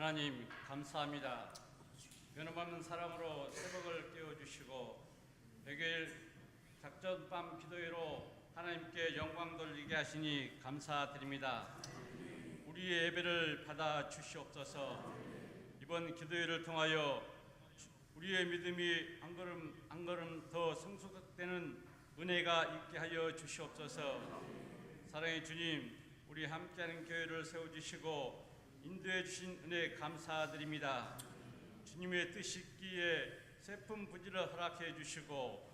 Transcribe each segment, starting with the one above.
하나님 감사합니다. 변함없는 사랑으로 새벽을 깨워주시고 백일 작전밤 기도회로 하나님께 영광 돌리게 하시니 감사드립니다. 우리의 예배를 받아 주시옵소서. 이번 기도회를 통하여 우리의 믿음이 한 걸음 더 성숙되는 은혜가 있게 하여 주시옵소서. 사랑의 주님, 우리 함께하는 교회를 세워주시고 인도해 주신 은혜 감사드립니다. 주님의 뜻이 있기에 세품 부지를 허락해 주시고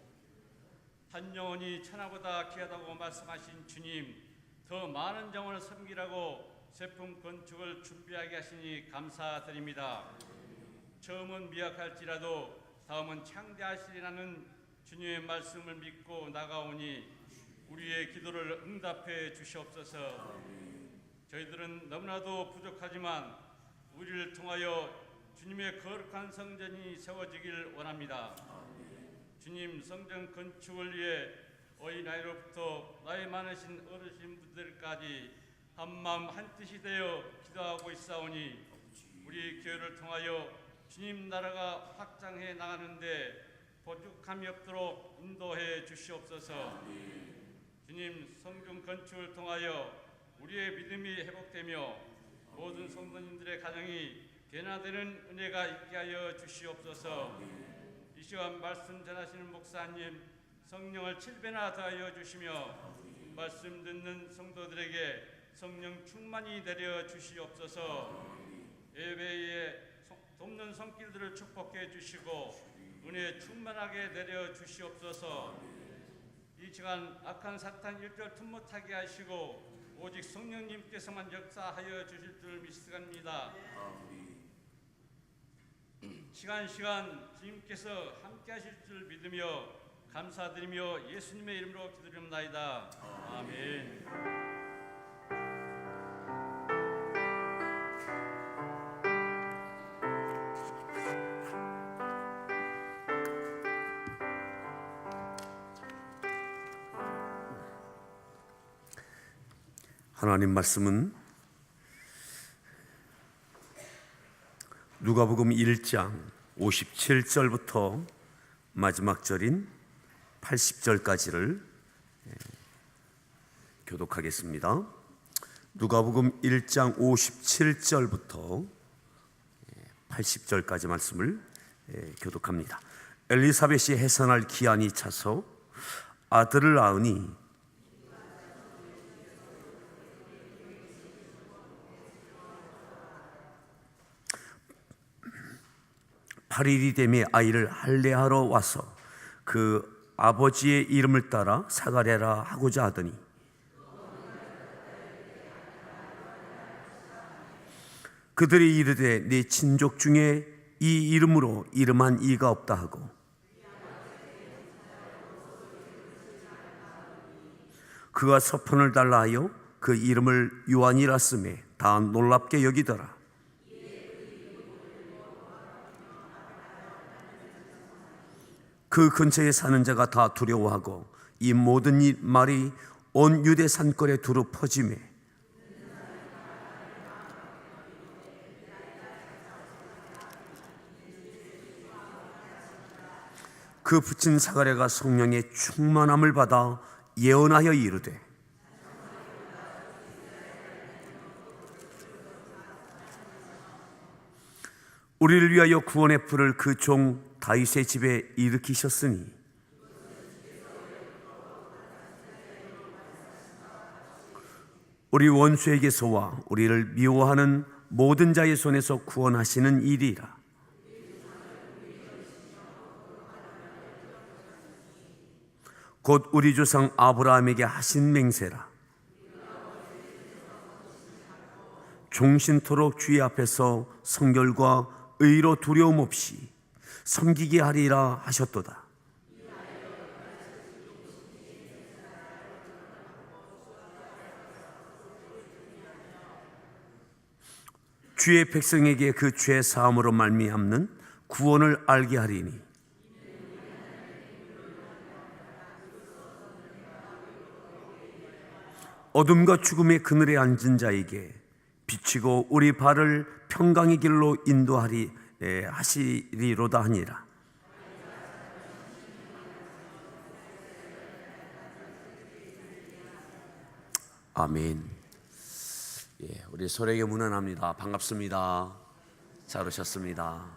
한 영혼이 천하보다 귀하다고 말씀하신 주님, 더 많은 영혼을 섬기라고 세품 건축을 준비하게 하시니 감사드립니다. 처음은 미약할지라도 다음은 창대하시리라는 주님의 말씀을 믿고 나가오니 우리의 기도를 응답해 주시옵소서. 저희들은 너무나도 부족하지만 우리를 통하여 주님의 거룩한 성전이 세워지길 원합니다. 주님, 성전 건축을 위해 어린아이로부터 나이 많으신 어르신분들까지 한마음 한뜻이 되어 기도하고 있사오니 우리 교회를 통하여 주님 나라가 확장해 나가는데 부족함이 없도록 인도해 주시옵소서. 주님, 성전 건축을 통하여 우리의 믿음이 회복되며 모든 성도님들의 가정이 변화되는 은혜가 있게 하여 주시옵소서. 이 시간 말씀 전하시는 목사님, 성령을 7배나 더하여 주시며 말씀 듣는 성도들에게 성령 충만히 내려 주시옵소서. 예배에 돕는 손길들을 축복해 주시고 은혜 충만하게 내려 주시옵소서. 이 시간 악한 사탄 일절 틈 못하게 하시고 오직 성령님께서만 역사하여 주실 줄 믿습니다. 시간 주님께서 함께 하실 줄 믿으며 감사드리며 예수님의 이름으로 기도드립니다. 아멘. 하나님 말씀은 누가복음 1장 57절부터 마지막 절인 80절까지를 교독하겠습니다. 누가복음 1장 57절부터 80절까지 말씀을 교독합니다. 엘리사벳이 해산할 기한이 차서 아들을 낳으니 8일이 되매 아이를 할례하러 와서 그 아버지의 이름을 따라 사가랴라 하고자 하더니 그들이 이르되 네 친족 중에 이 이름으로 이름한 이가 없다 하고 그가 서편을 달라 하여 그 이름을 요한이라 쓰매 다 놀랍게 여기더라. 그 근처에 사는 자가 다 두려워하고 이 모든 말이 온 유대 산골에 두루 퍼지매 그 붙인 사가랴가 성령의 충만함을 받아 예언하여 이르되 우리를 위하여 구원의 풀을 그 종 다윗의 집에 일으키셨으니 우리 원수에게서와 우리를 미워하는 모든 자의 손에서 구원하시는 일이라. 곧 우리 조상 아브라함에게 하신 맹세라. 종신토록 주의 앞에서 성결과 의로 두려움 없이 섬기게 하리라 하셨도다. 주의 백성에게 그 죄 사함으로 말미암는 구원을 알게 하리니 어둠과 죽음의 그늘에 앉은 자에게 비추고 우리 발을 평강의 길로 인도하리 하시리로다 하니라. 아멘. 우리 서로에게 문안합니다. 반갑습니다. 잘 오셨습니다.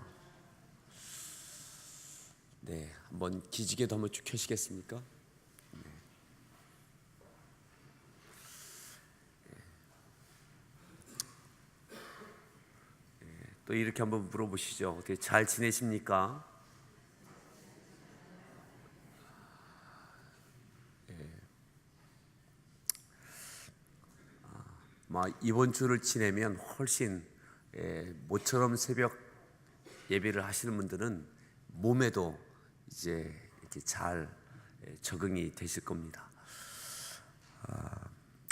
네, 한번 기지개도 한번 쭉 켜시겠습니까? 또 이렇게 한번 물어보시죠. 어떻게 잘 지내십니까? 이번 주를 지내면 훨씬 모처럼 새벽 예배를 하시는 분들은 몸에도 이제 이렇게 잘 적응이 되실 겁니다.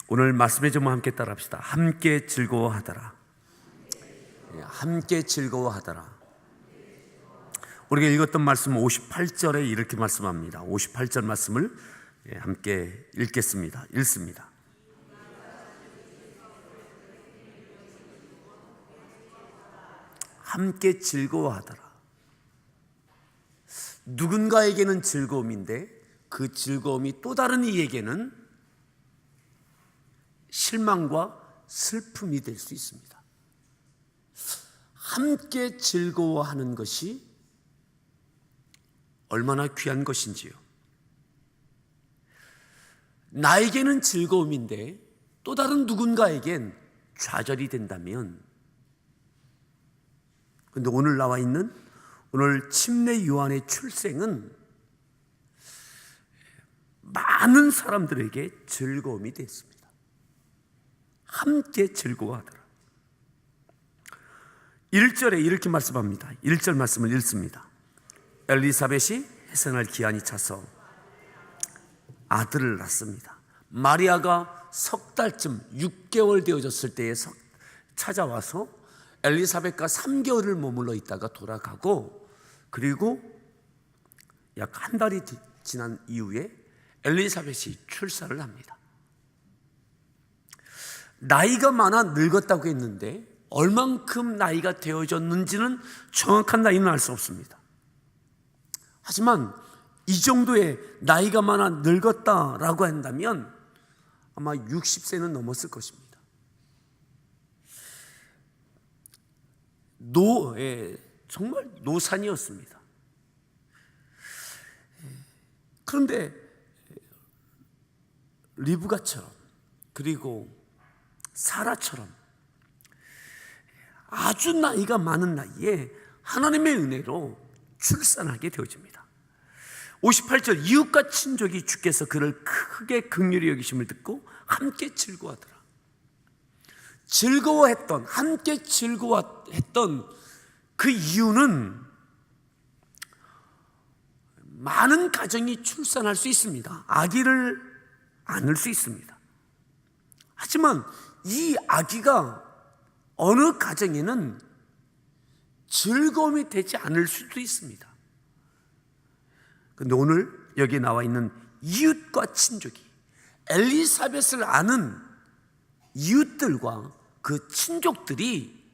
오늘 말씀에 좀 함께 따라합시다. 함께 즐거워하더라. 함께 즐거워하더라. 우리가 읽었던 말씀 58절에 이렇게 말씀합니다. 58절 말씀을 함께 읽겠습니다. 읽습니다. 함께 즐거워하더라. 누군가에게는 즐거움인데 그 즐거움이 또 다른 이에게는 실망과 슬픔이 될 수 있습니다. 함께 즐거워하는 것이 얼마나 귀한 것인지요. 나에게는 즐거움인데 또 다른 누군가에겐 좌절이 된다면, 그런데 오늘 나와 있는 오늘 침례 요한의 출생은 많은 사람들에게 즐거움이 됐습니다. 함께 즐거워하더라. 1절에 이렇게 말씀합니다. 1절 말씀을 읽습니다. 엘리사벳이 해산할 기한이 차서 아들을 낳습니다. 마리아가 석 달쯤 6개월 되어졌을 때에 찾아와서 엘리사벳과 3개월을 머물러 있다가 돌아가고, 그리고 약 한 달이 지난 이후에 엘리사벳이 출산을 합니다. 나이가 많아 늙었다고 했는데 얼만큼 나이가 되어졌는지는 정확한 나이는 알 수 없습니다. 하지만 이 정도의 나이가 많아 늙었다라고 한다면 아마 60세는 넘었을 것입니다. 정말 노산이었습니다. 그런데 리브가처럼, 그리고 사라처럼 아주 나이가 많은 나이에 하나님의 은혜로 출산하게 되어집니다. 58절, 이웃과 친족이 주께서 그를 크게 긍휼히 여기심을 듣고 함께 즐거워하더라. 함께 즐거워했던 그 이유는 많은 가정이 출산할 수 있습니다. 아기를 안을 수 있습니다. 하지만 이 아기가 어느 가정에는 즐거움이 되지 않을 수도 있습니다. 그런데 오늘 여기 나와 있는 이웃과 친족이, 엘리사벳을 아는 이웃들과 그 친족들이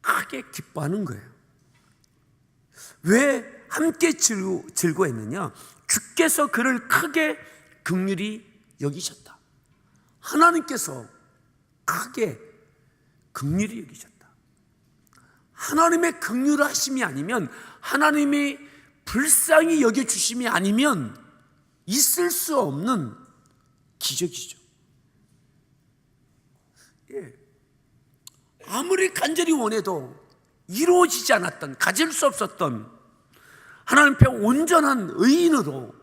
크게 기뻐하는 거예요. 왜 함께 즐거워했느냐? 주께서 그를 크게 긍휼히 여기셨다. 하나님께서 크게 긍휼히 여기셨다. 하나님의 긍휼하심이 아니면, 하나님이 불쌍히 여겨주심이 아니면 있을 수 없는 기적이죠. 아무리 간절히 원해도 이루어지지 않았던, 가질 수 없었던 하나님 앞에 온전한 의인으로,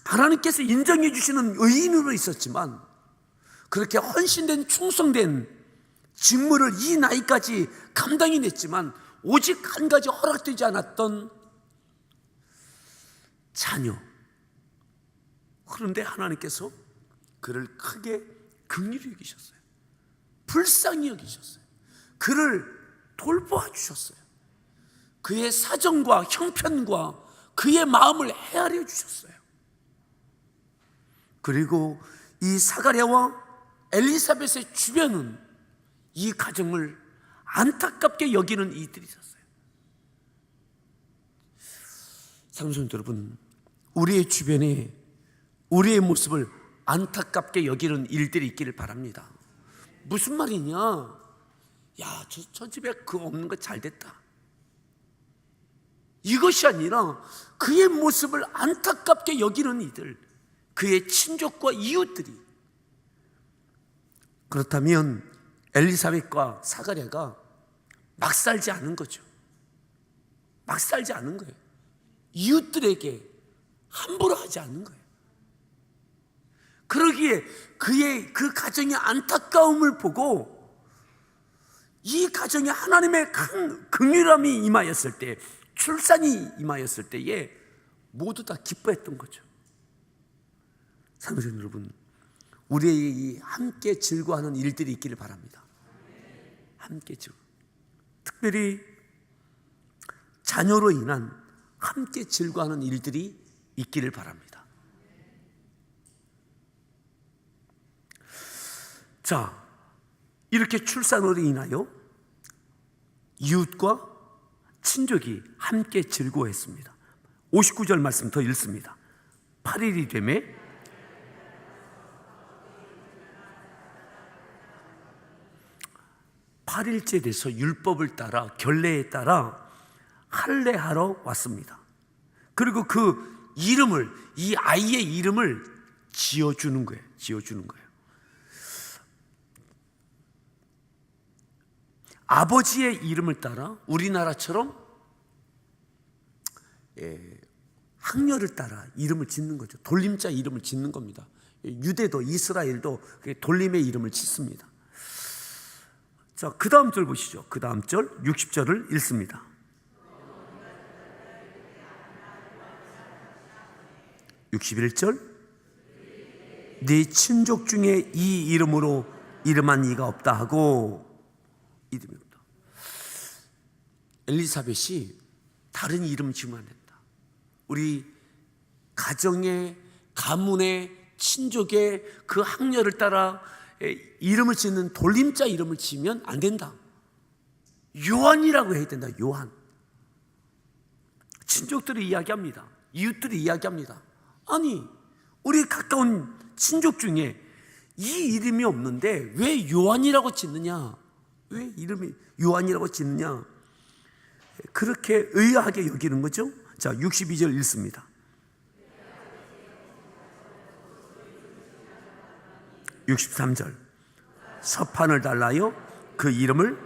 하나님께서 인정해 주시는 의인으로 있었지만, 그렇게 헌신된, 충성된 직무를 이 나이까지 감당해 냈지만 오직 한 가지 허락되지 않았던 자녀. 그런데 하나님께서 그를 크게 긍휼히 여기셨어요. 불쌍히 여기셨어요. 그를 돌보아 주셨어요. 그의 사정과 형편과 그의 마음을 헤아려 주셨어요. 그리고 이 사가랴와 엘리사벳의 주변은 이 가정을 안타깝게 여기는 이들이 있었어요. 사랑하는 여러분, 우리의 주변에 우리의 모습을 안타깝게 여기는 일들이 있기를 바랍니다. 무슨 말이냐? 야, 저 집에 그거 없는 거 잘 됐다. 이것이 아니라 그의 모습을 안타깝게 여기는 이들, 그의 친족과 이웃들이. 그렇다면 엘리사벳과 사가랴가 막 살지 않은 거죠. 막 살지 않은 거예요. 이웃들에게 함부로 하지 않는 거예요. 그러기에 그의 그 가정의 안타까움을 보고 이 가정에 하나님의 큰 긍휼함이 임하였을 때, 출산이 임하였을 때에 모두 다 기뻐했던 거죠. 사랑하는 여러분, 우리의 이 함께 즐거워하는 일들이 있기를 바랍니다. 함께 즐거워. 특별히 자녀로 인한 함께 즐거워하는 일들이 있기를 바랍니다. 자, 이렇게 출산으로 인하여 이웃과 친족이 함께 즐거워했습니다. 59절 말씀 더 읽습니다. 8일이 되매 (8일째) 돼서 율법을 따라 결례에 따라 할례하러 왔습니다. 그리고 그 이름을, 이 아이의 이름을 지어주는 거예요. 지어주는 거예요. 아버지의 이름을 따라 우리나라처럼 학렬을 따라 이름을 짓는 거죠. 돌림자 이름을 짓는 겁니다. 유대도, 이스라엘도 돌림의 이름을 짓습니다. 자, 그 다음 절 보시죠. 그 다음 절 60절을 읽습니다. 61절, 네 친족 중에 이 이름으로 이름한 이가 없다 하고, 이름이 없다. 엘리사벳이 다른 이름 지으면 안 된다. 우리 가정의, 가문의, 친족의 그 학렬을 따라 이름을 짓는 돌림자 이름을 지으면 안 된다. 요한이라고 해야 된다. 요한. 친족들이 이야기합니다. 이웃들이 이야기합니다. 아니, 우리 가까운 친족 중에 이 이름이 없는데 왜 요한이라고 짓느냐? 왜 이름이 요한이라고 짓느냐? 그렇게 의아하게 여기는 거죠. 자, 62절 읽습니다. 63절, 서판을 달라요 그 이름을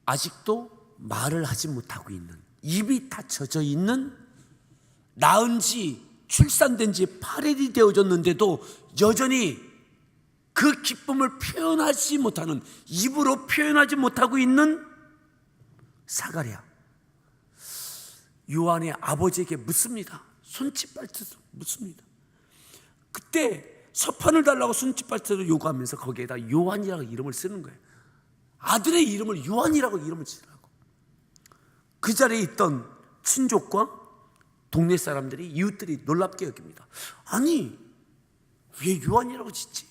아직도 말을 하지 못하고 있는, 입이 닫혀져 있는, 낳은 지 출산된 지 8일이 되어졌는데도 여전히 그 기쁨을 표현하지 못하는, 입으로 표현하지 못하고 있는 사가랴, 요한의 아버지에게 묻습니다. 손짓발짓으로 묻습니다. 그때 서판을 달라고 손짓발짓으로 요구하면서 거기에다 요한이라고 이름을 쓰는 거예요. 아들의 이름을 요한이라고 이름을 지으라고. 그 자리에 있던 친족과 동네 사람들이, 이웃들이 놀랍게 여깁니다. 아니, 왜 요한이라고 짓지?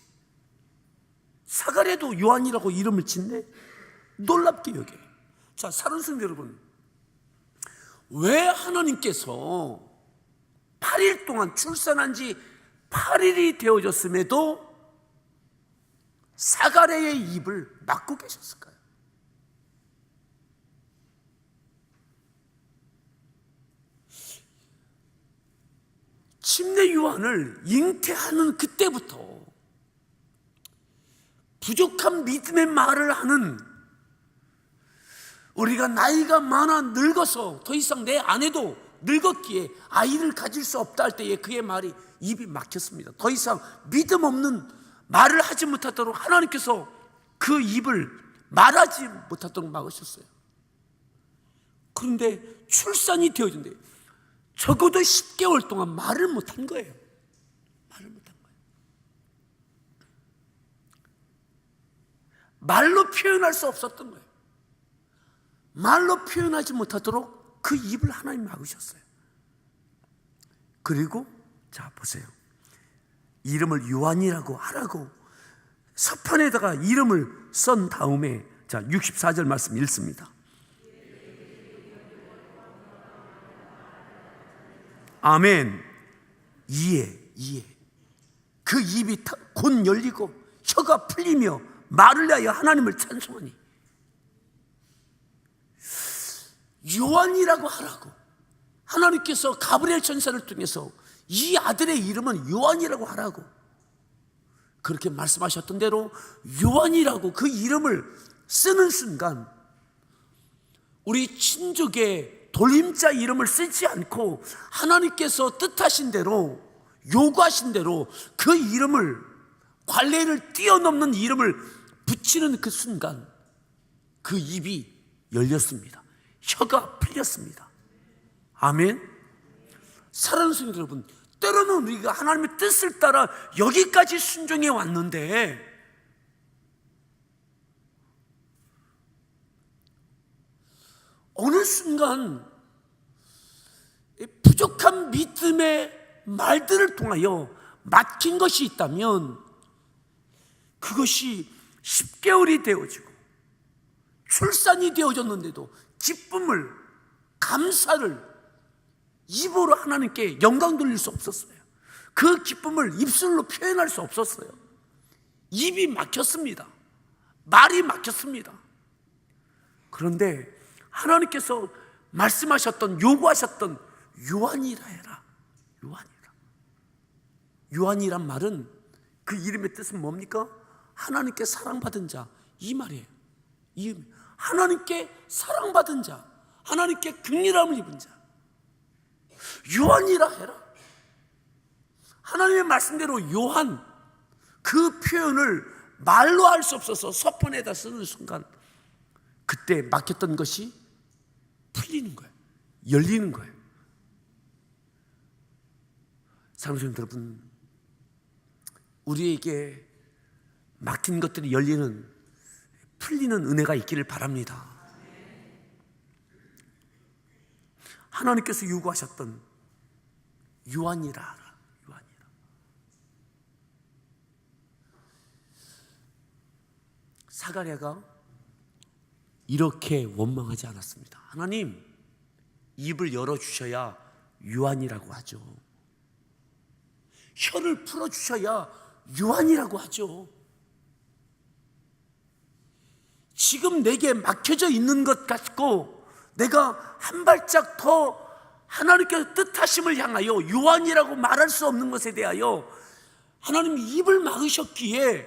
사가랴도 요한이라고 이름을 짓네? 놀랍게 여겨요. 자, 사랑하는 성도 여러분, 왜 하나님께서 8일 동안, 출산한 지 8일이 되어졌음에도 사가랴의 입을 막고 계셨을까요? 침례 요한을 잉태하는 그때부터 부족한 믿음의 말을 하는, 우리가 나이가 많아 늙어서 더 이상 내 아내도 늙었기에 아이를 가질 수 없다 할 때에 그의 말이, 입이 막혔습니다. 더 이상 믿음 없는 말을 하지 못하도록 하나님께서 그 입을 말하지 못하도록 막으셨어요. 그런데 출산이 되어진대요. 적어도 10개월 동안 말을 못한 거예요. 말을 못한 거예요. 말로 표현할 수 없었던 거예요. 말로 표현하지 못하도록 그 입을 하나님 막으셨어요. 그리고 자 보세요. 이름을 요한이라고 하라고 서판에다가 이름을 쓴 다음에 자 64절 말씀 읽습니다. 아멘. 이에 그 입이 곧 열리고 혀가 풀리며 말을 하여 하나님을 찬송하니. 요한이라고 하라고 하나님께서 가브리엘 천사를 통해서 이 아들의 이름은 요한이라고 하라고 그렇게 말씀하셨던 대로 요한이라고 그 이름을 쓰는 순간 우리 친족의 돌림자 이름을 쓰지 않고 하나님께서 뜻하신 대로 요구하신 대로 그 이름을 관례를 뛰어넘는 이름을 붙이는 그 순간 그 입이 열렸습니다. 혀가 풀렸습니다. 아멘. 사랑하는 성도 여러분, 때로는 우리가 하나님의 뜻을 따라 여기까지 순종해 왔는데 어느 순간 부족한 믿음의 말들을 통하여 막힌 것이 있다면 그것이 10개월이 되어지고 출산이 되어졌는데도 기쁨을, 감사를 입으로 하나님께 영광 돌릴 수 없었어요. 그 기쁨을 입술로 표현할 수 없었어요. 입이 막혔습니다. 말이 막혔습니다. 그런데 하나님께서 말씀하셨던, 요구하셨던 요한이라 해라. 요한이라. 요한이란 말은 그 이름의 뜻은 뭡니까? 하나님께 사랑받은 자, 이 말이에요. 하나님께 사랑받은 자, 하나님께 긍휼함을 입은 자, 요한이라 해라. 하나님의 말씀대로 요한, 그 표현을 말로 할 수 없어서 서판에다 쓰는 순간 그때 막혔던 것이 풀리는 거예요. 열리는 거예요. 사랑하는 여러분, 우리에게 막힌 것들이 열리는, 풀리는 은혜가 있기를 바랍니다. 하나님께서 요구하셨던 요한이라 하라. 요한이라. 사가랴가 이렇게 원망하지 않았습니다. 하나님, 입을 열어주셔야 요한이라고 하죠. 혀를 풀어주셔야 요한이라고 하죠. 지금 내게 막혀져 있는 것 같고 내가 한 발짝 더 하나님께서 뜻하심을 향하여 요한이라고 말할 수 없는 것에 대하여 하나님이 입을 막으셨기에,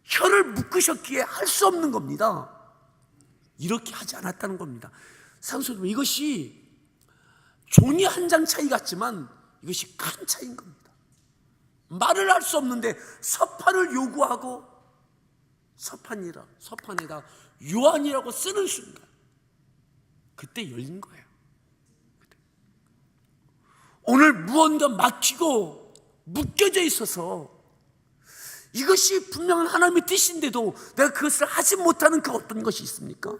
혀를 묶으셨기에 할 수 없는 겁니다. 이렇게 하지 않았다는 겁니다. 사랑스러운 이것이 종이 한 장 차이 같지만 이것이 큰 차이인 겁니다. 말을 할 수 없는데 서판을 요구하고 서판에다 요한이라고 쓰는 순간 그때 열린 거예요. 오늘 무언가 막히고 묶여져 있어서 이것이 분명한 하나님의 뜻인데도 내가 그것을 하지 못하는 그 어떤 것이 있습니까?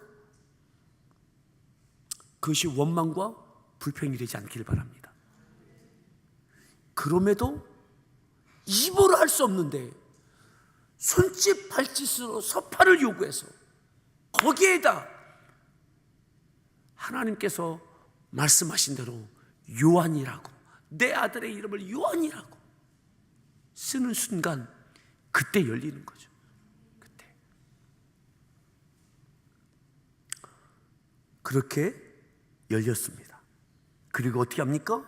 그것이 원망과 불평이 되지 않기를 바랍니다. 그럼에도 입으로 할 수 없는데 손짓 발짓으로 서판을 요구해서 거기에다 하나님께서 말씀하신 대로 요한이라고, 내 아들의 이름을 요한이라고 쓰는 순간 그때 열리는 거죠. 그때 그렇게 열렸습니다. 그리고 어떻게 합니까?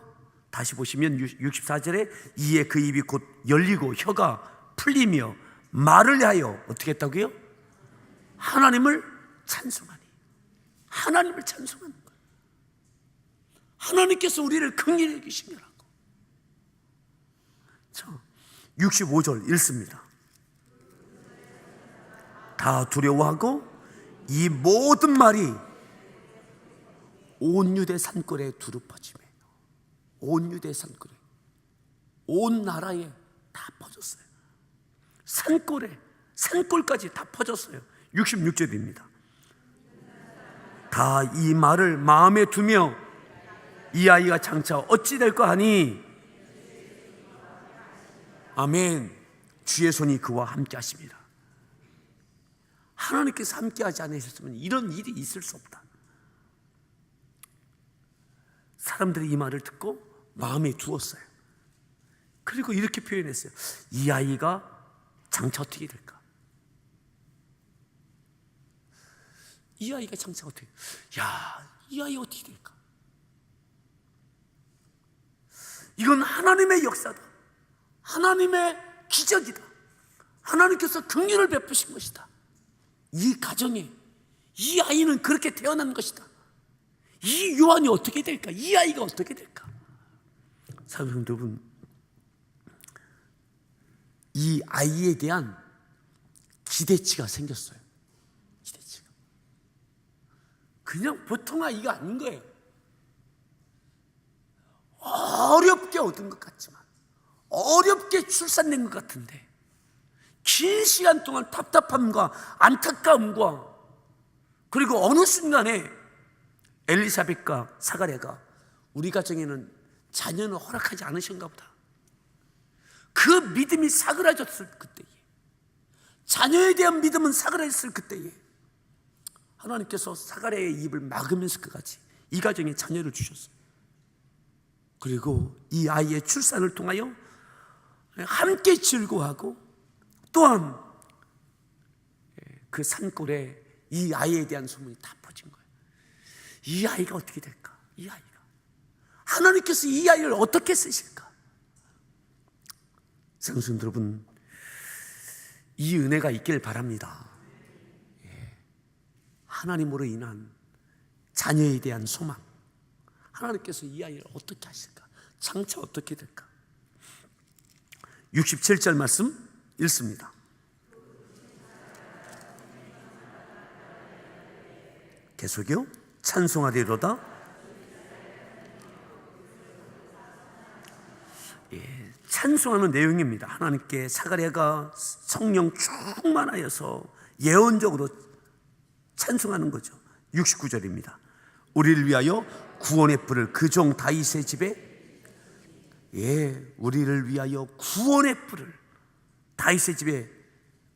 다시 보시면 64절에 이에 그 입이 곧 열리고 혀가 풀리며 말을 하여 어떻게 했다고요? 하나님을 찬송하니. 하나님을 찬송하는 거예요. 하나님께서 우리를 긍휼히 여기시느라고. 65절 읽습니다. 다 두려워하고 이 모든 말이 온 유대 산골에 두루 퍼지며, 온 유대 산골에, 온 나라에 다 퍼졌어요. 산골까지 다 퍼졌어요. 66절입니다. 다 이 말을 마음에 두며 이 아이가 장차 어찌 될까 하니 아멘. 주의 손이 그와 함께 하십니다. 하나님께서 함께 하지 않으셨으면 이런 일이 있을 수 없다. 사람들이 이 말을 듣고 마음에 두었어요. 그리고 이렇게 표현했어요. 이 아이가 장차 어떻게 될까? 이 아이가 장차 어떻게, 이 아이 어떻게 될까? 이건 하나님의 역사다. 하나님의 기적이다. 하나님께서 긍휼을 베푸신 것이다. 이 가정에 이 아이는 그렇게 태어난 것이다. 이 요한이 어떻게 될까? 이 아이가 어떻게 될까? 사랑하는 여러분, 이 아이에 대한 기대치가 생겼어요. 기대치가. 그냥 보통 아이가 아닌 거예요. 어렵게 얻은 것 같지만, 어렵게 출산된 것 같은데, 긴 시간 동안 답답함과 안타까움과, 그리고 어느 순간에 엘리사벳과 사가랴가 우리 가정에는 자녀는 허락하지 않으신가 보다. 그 믿음이 사그라졌을 그때에, 자녀에 대한 믿음은 사그라졌을 그때에 하나님께서 사가랴의 입을 막으면서 끝까지 이 가정에 자녀를 주셨어요. 그리고 이 아이의 출산을 통하여 함께 즐거워하고, 또한 그 산골에 이 아이에 대한 소문이 다 퍼진 거예요. 이 아이가 어떻게 될까? 이 아이가, 하나님께서 이 아이를 어떻게 쓰실까? 성도 여러분, 이 은혜가 있길 바랍니다. 하나님으로 인한 자녀에 대한 소망, 하나님께서 이 아이를 어떻게 하실까? 장차 어떻게 될까? 67절 말씀 읽습니다. 계속요. 찬송하리로다. 찬송하는 내용입니다. 하나님께 사가랴가 성령 충만하여서 예언적으로 찬송하는 거죠. 69절입니다. 우리를 위하여 구원의 뿔을 그 종 다윗의 집에, 우리를 위하여 구원의 뿔을 다윗의 집에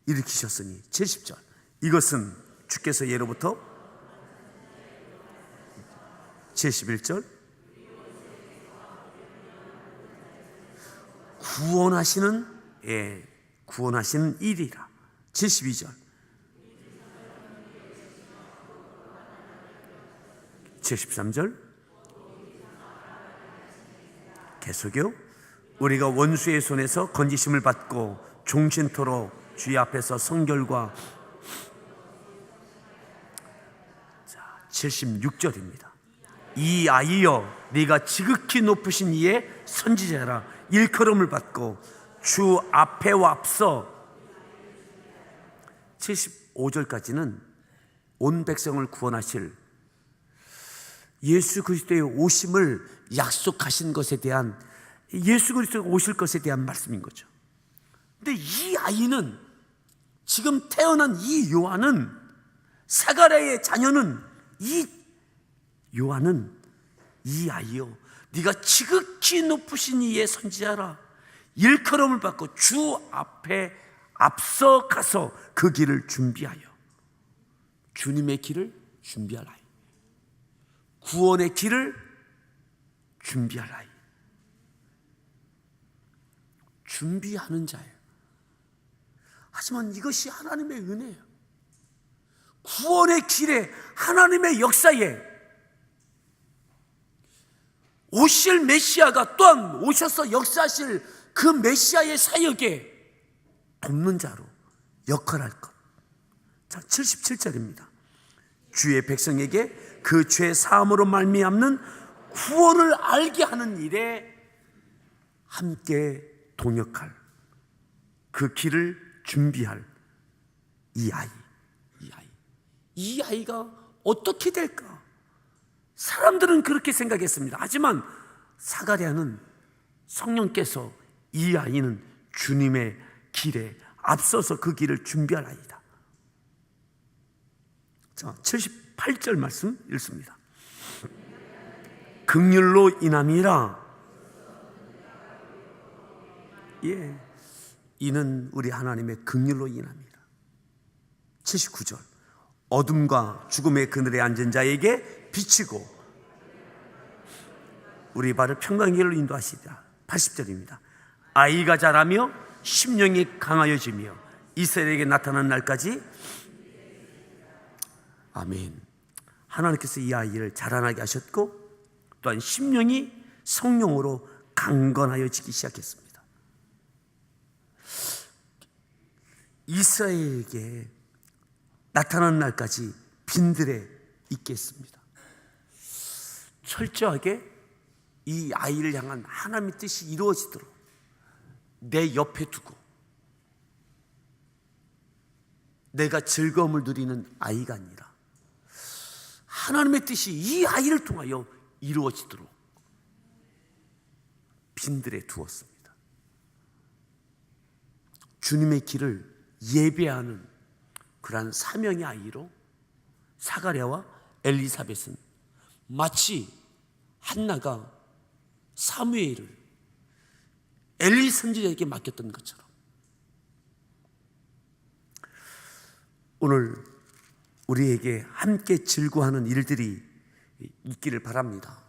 일으키셨으니. 70절. 이것은 주께서 예로부터. 71절. 구원하시는 일이라. 72절. 73절. 계속요. 우리가 원수의 손에서 건지심을 받고 종신토록 주의 앞에서 성결과. 76절입니다. 이 아이여, 네가 지극히 높으신 이의 선지자라. 일컬음을 받고 주 앞에와 앞서. 75절까지는 온 백성을 구원하실 예수 그리스도의 오심을 약속하신 것에 대한, 예수 그리스도가 오실 것에 대한 말씀인 거죠. 근데 이 아이는, 지금 태어난 이 요한은, 사가랴의 자녀는, 이 요한은, 이 아이요, 네가 지극히 높으신 이의 선지자라. 일컬음을 받고 주 앞에 앞서 가서 그 길을 준비하여, 주님의 길을 준비할 아이, 구원의 길을 준비할 아이, 준비하는 자예요. 하지만 이것이 하나님의 은혜예요. 구원의 길에, 하나님의 역사에 오실 메시아가 또한 오셔서 역사하실 그 메시아의 사역에 돕는 자로 역할할 것. 자, 77절입니다. 주의 백성에게 그 죄 사함으로 말미암는 구원을 알게 하는 일에 함께 동역할, 그 길을 준비할 이 아이가 어떻게 될까? 사람들은 그렇게 생각했습니다. 하지만 사가랴는, 성령께서 이 아이는 주님의 길에 앞서서 그 길을 준비할 아이다. 자, 78절 말씀 읽습니다. 긍휼로 인함이라. 이는 우리 하나님의 긍휼로 인합니다. 79절 어둠과 죽음의 그늘에 앉은 자에게 비치고 우리 발을 평강의 길로 인도하시리라. 80절입니다. 아이가 자라며 심령이 강하여지며 이스라엘에게 나타난 날까지. 아멘. 하나님께서 이 아이를 자라나게 하셨고 또한 심령이 성령으로 강건하여지기 시작했습니다. 이스라엘에게 나타나는 날까지 빈들에 있게 했습니다. 철저하게 이 아이를 향한 하나님의 뜻이 이루어지도록 내 옆에 두고 내가 즐거움을 누리는 아이가 아니라 하나님의 뜻이 이 아이를 통하여 이루어지도록 빈들에 두었습니다. 주님의 길을 예배하는 그러한 사명의 아이로 사가랴와 엘리사벳은 마치 한나가 사무엘을 엘리 선지자에게 맡겼던 것처럼 오늘 우리에게 함께 즐거워하는 일들이 있기를 바랍니다.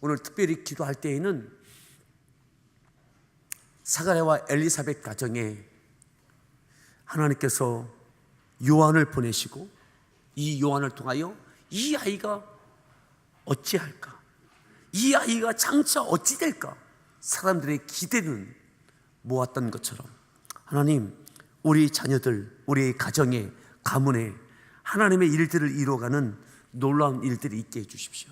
오늘 특별히 기도할 때에는 사가랴와 엘리사벳 가정에 하나님께서 요한을 보내시고 이 요한을 통하여 이 아이가 어찌할까? 이 아이가 장차 어찌 될까? 사람들의 기대는 모았던 것처럼 하나님, 우리 자녀들, 우리의 가정에, 가문에 하나님의 일들을 이루어가는 놀라운 일들이 있게 해주십시오.